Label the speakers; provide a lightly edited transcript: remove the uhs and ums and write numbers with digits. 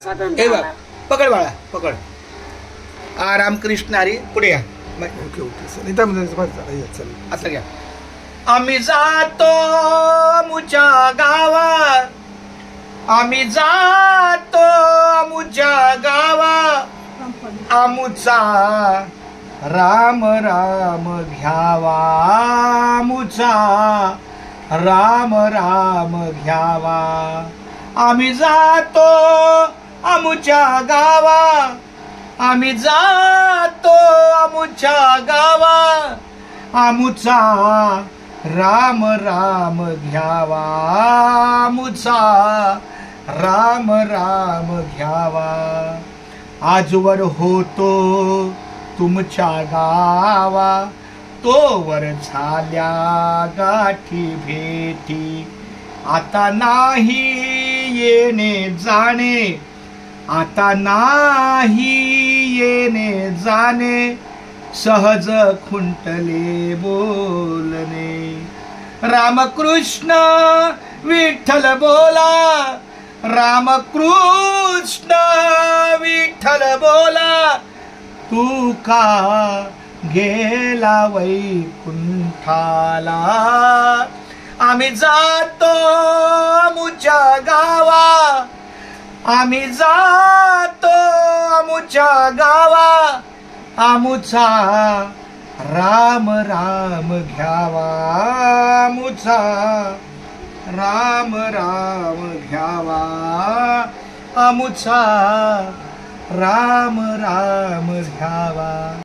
Speaker 1: हे बघ, पकड बाळा, पकड. रामकृष्ण हरी, पुढे या.
Speaker 2: ओके ओके चल
Speaker 1: असं घ्या. आम्ही जातो मुच्या गावा, आम्ही जातो मुच्या गावा, आमुचा राम राम घ्यावा, आमुचा राम राम घ्यावा. आम्ही जातो आमुच्या गावा, आम्ही जातो आमुच्या गावा, आमुचा राम राम घ्यावा, आमुचा राम राम घ्यावा. आजवर होतो तुमच्या गावा, तोवर झाल्या गाठी भेटी. आता नाही येणे जाणे, आता नाही येणे जाणे, सहज खुंटले बोलणे. रामकृष्ण विठ्ठल बोला, रामकृष्ण विठ्ठल बोला, तू का गेला वैकुंठाला. आम्ही जातो आमुच्या गावा, आम्ही जातो आमुच्या गावा, आमुचा राम राम घ्यावा, आमुचा राम राम घ्यावा, आमुचा राम राम घ्यावा.